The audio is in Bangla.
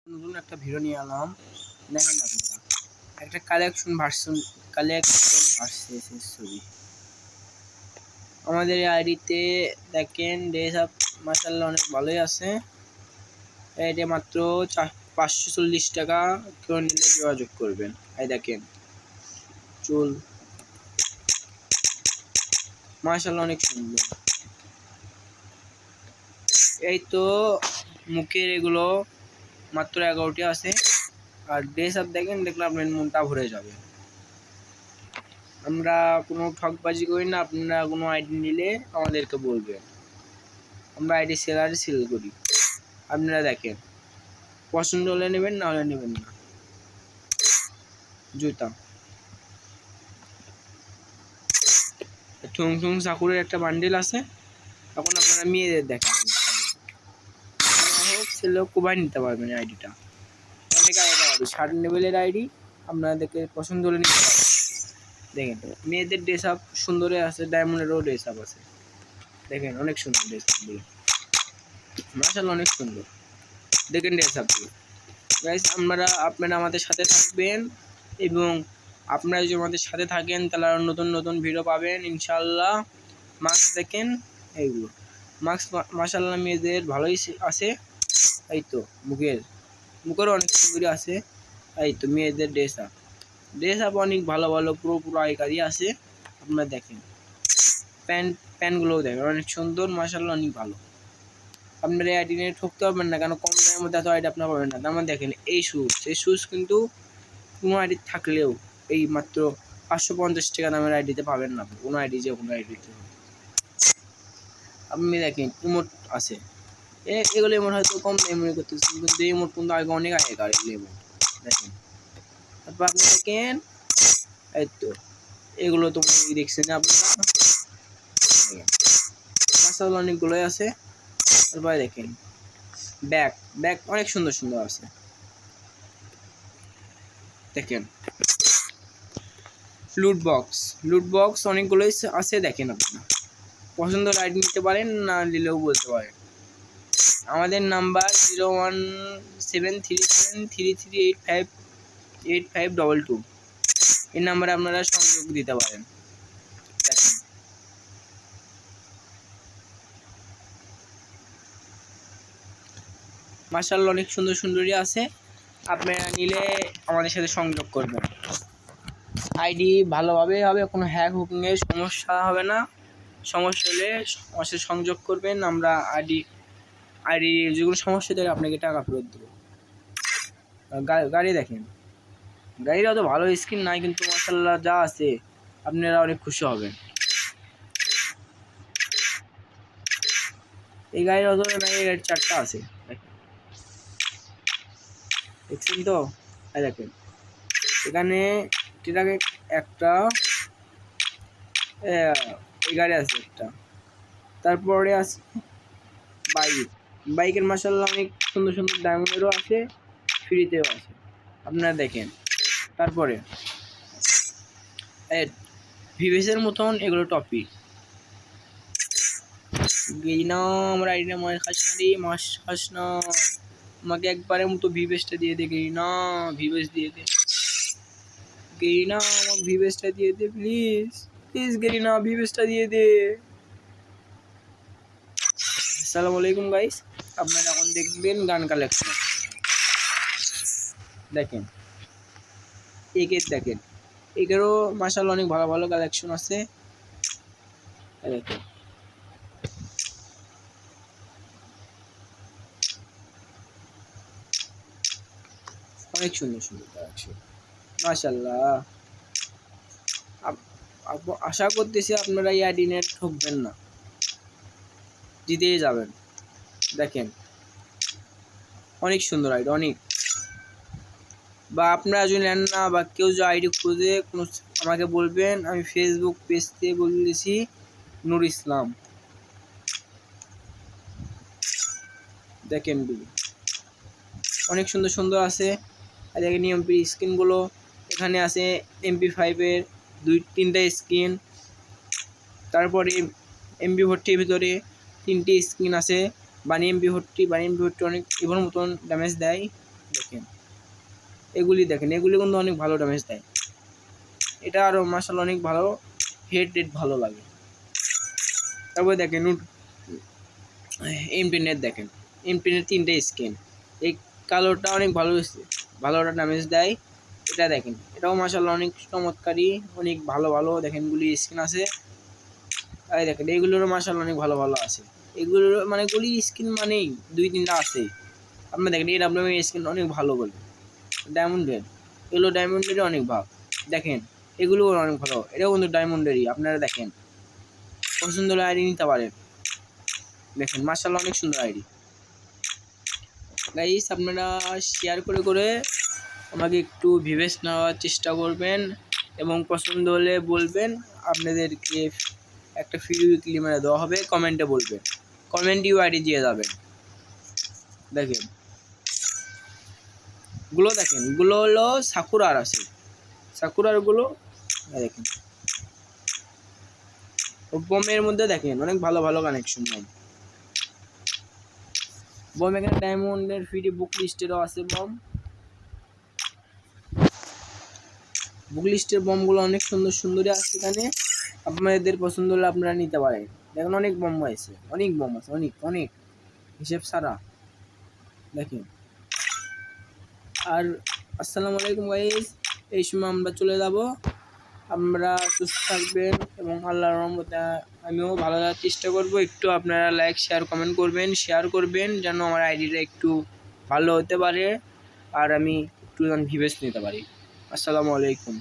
নতুন একটা ভিডিও নিয়ে এলাম। দেখেন আপনারা একটা কালেকশন ভার্সেস ছবি আমাদের আইডিতে দেখেন। ড্রেস আপ মাশাআল্লাহ অনেক ভালোই আছে। এটা মাত্র 540 টাকা। কেউ নিলে যোগাযোগ করবেন। এই দেখেন চুল মাশাআল্লাহ অনেক সুন্দর। এই তো মুখের এগুলো মাত্র 11টি আছে। আর ড্রেস আপ দেখেন, দেখলে আপনার মনটা ভরে যাবে। আমরা কোনো ঠকবাজি করি না। আপনারা কোনো আইডি নিলে আমাদেরকে বলবেন, আমরা আইডি সেল করি। আপনারা দেখেন, পছন্দ হলে নেবেন, না হলে নেবেন না। জুতা ঠুং ঠুং চাকুরের একটা বান্ডেল আছে। এখন আপনারা মেয়েদের দেখেন, হোক ছেলে হোক কোবাই নিতে পারবেন আইডিটা। অনেক আইডি পাবে, 60 লেভেলের আইডি। আপনাদেরকে পছন্দ হলে নিতে পারবেন। দেখেন মেয়েদের ড্রেস আপ সুন্দরই আছে, ডায়মন্ডেরও ড্রেস আপ আছে। দেখেন অনেক সুন্দর ড্রেস আপগুলো, মাশাআল্লাহ অনেক সুন্দর। দেখেন ড্রেস আপগুলো গাইস। আপনারা আমাদের সাথে থাকবেন, এবং আপনারা যদি আমাদের সাথে থাকেন তাহলে আরও নতুন নতুন ভিডিও পাবেন ইনশাআল্লাহ। মাস্ক দেখেন, এইগুলো মাস্ক মাশাআল্লাহ মেয়েদের ভালোই আছে। এই তো মুখেরও অনেক সুন্দরী আছে। এই তো মেয়েদের ড্রেস আপ অনেক ভালো ভালো পুরো আইকারই আছে। আপনারা দেখেন প্যান্টগুলোও দেখেন অনেক সুন্দর, মাশাআল্লাহ অনেক ভালো। আপনারা এই আইডি নিয়ে ঠকতে পারবেন না, কারণ কম দামের মধ্যে এত আইডি আপনারা পাবেন না। তার মানে দেখেন এই শুজ কিন্তু কোনো আইডি থাকলেও এই মাত্র 550 টাকা দামের আইডিতে পাবেন না। কোনো আইডিতে আপনি দেখেন ইমোট আছে। এগুলো ইমোট হয়তো কম দামে করতেছেন, কিন্তু এই ইমোট কিন্তু আগে অনেক আগেকার এগুলো দেখেন। তারপর আপনি দেখেন এই তো এগুলো তো দেখছেন আপনারা, মাশাআল্লাহ অনেকগুলোই আছে। তারপরে দেখেন ব্যাগ অনেক সুন্দর সুন্দর আছে। দেখেন লুট বক্স অনেকগুলোই আছে। দেখেন আপনারা পছন্দ আইডি নিতে পারেন, না নিলেও বলতে পারেন। আমাদের নাম্বার 0173733852। এই নাম্বারে আপনারা সংযোগ দিতে পারেন। দেখেন মাশাআল্লাহ অনেক সুন্দর সুন্দরী আছে। আপনারা নিলে আমাদের সাথে সংযোগ করবেন। আইডি ভালোভাবে হবে, কোনো হুকিংয়ের সমস্যা হবে না। সমস্যা হলে আমার সাথে সংযোগ করবেন। আমরা আইডি যেগুলো সমস্যা দেবে আপনাকে টাকা ফেরত দেবো। গাড়ি দেখেন, গাড়ির অত ভালো স্ক্রিন নাই, কিন্তু মাশাআল্লাহ যা আছে আপনারা অনেক খুশি হবেন। এই গাড়ির অত নাই, এই গাড়ির 4টা আছে। দেখছেন তো? দেখেন এখানে একটা এই গাড়ি আছে একটা। তারপরে আছে বাইকের মাশাআল্লাহ অনেক সুন্দর সুন্দর ডায়মন্ডেরও আছে, ফ্রিতেও আছে। আপনারা দেখেন। তারপরে ভিভেসের মতন এগুলো টপি গেইনা। আমরা আইডিয়া খাস না আমাকে একবারের মতো ভিভেসটা দিয়ে দে গেইনা। ভিভেস দিয়ে দে গেইনা, আমাকে ভিভেসটা দিয়ে দে প্লিজ গেইনা, ভিভেসটা দিয়ে দে। আসসালামু আলাইকুম গাইস, আপনারা এখন দেখবেন গান কালেকশন। দেখেন দেখেন এগুলো মাশাআল্লাহ অনেক ভালো ভালো কালেকশন আছে। দেখেন অনেক সুন্দর সুন্দর কালেকশন মাশাআল্লাহ। আশা করতেছি আপনারা এই আইডি নিয়ে ঠকবেন না, জিতেই যাবেন। দেখেন অনেক সুন্দর আইডি অনেক। বা আপনারা যদি নেন না, বা কেউ যদি আইডি খুঁজে কোনো আমাকে বলবেন। আমি ফেসবুক পেজ থেকে বলতেছি নূর ইসলাম। দেখেন অনেক সুন্দর সুন্দর আছে। আর দেখেন এমপি স্ক্রিনগুলো এখানে আছে। MP5-এর 2-3টা স্ক্রিন। তারপরে MP40-র ভিতরে 3টি স্ক্রিন আছে। বানি MP40 অনেক এবার মতন ড্যামেজ দেয়। দেখেন এগুলি দেখেন, এগুলি কিন্তু অনেক ভালো ড্যামেজ দেয়। এটা আরও মাশাআল্লাহ অনেক ভালো, হেড রেট ভালো লাগে। তারপরে দেখেন এমপিনের দেখেন, এমপিনের 3টে স্কিন। এই কালোটা অনেক ভালোটা ড্যামেজ দেয়। এটা দেখেন, এটাও মাশাআল্লাহ অনেক চমৎকারী, অনেক ভালো দেখেন গুলি স্কিন আছে। এই দেখেন এইগুলোরও মাশাআল্লাহ অনেক ভালো আছে। এগুলোর মানে গুলি স্কিন মানেই 2-3টা আছে। আপনি দেখেন এই ডাব্লিউএম স্কিন অনেক ভালো বলে ডায়মন্ডের, এগুলো ডায়মন্ডেরই অনেক ভাগ। দেখেন এগুলো অনেক ভালো, এটাও কিন্তু ডায়মন্ডেরই। আপনারা দেখেন পছন্দ হলে আইডি নিতে পারেন। দেখেন মাশাআল্লাহ অনেক সুন্দর আইডি। গাইস আপনারা শেয়ার করে আমাকে একটু ভিউজ নেওয়ার চেষ্টা করবেন এবং পছন্দ হলে বলবেন। আপনাদেরকে একটা ফ্রি উইকলি মেরে দেওয়া হবে, কমেন্টে বলবেন, কমেন্ট আইডি দিয়ে যাবেন। দেখেন দেখেন গুলো হলো সাকুরার আছে, সাকুরারগুলো দেখেন। বমের মধ্যে দেখেন অনেক ভালো কানেকশন বম এখানে ডায়মন্ডের ফ্রি বুক লিস্টেরও আছে বুক লিস্টের বমগুলো অনেক সুন্দরই আছে এখানে। আপনাদের পছন্দ হলে আপনারা নিতে পারেন। দেখেন অনেক বম আছে, অনেক হিসেব ছাড়া। দেখেন আর আসসালামু আলাইকুম গাইস, এই সময় আমরা চলে যাব। আমরা সুস্থ থাকবেন এবং আল্লাহর রহমতে আমিও ভালো থাকার চেষ্টা করব। একটু আপনারা লাইক শেয়ার করবেন যেন আমার আইডিটা একটু ভালো হতে পারে আর আমি একটু ভিউজ নিতে পারি। আসসালামু আলাইকুম।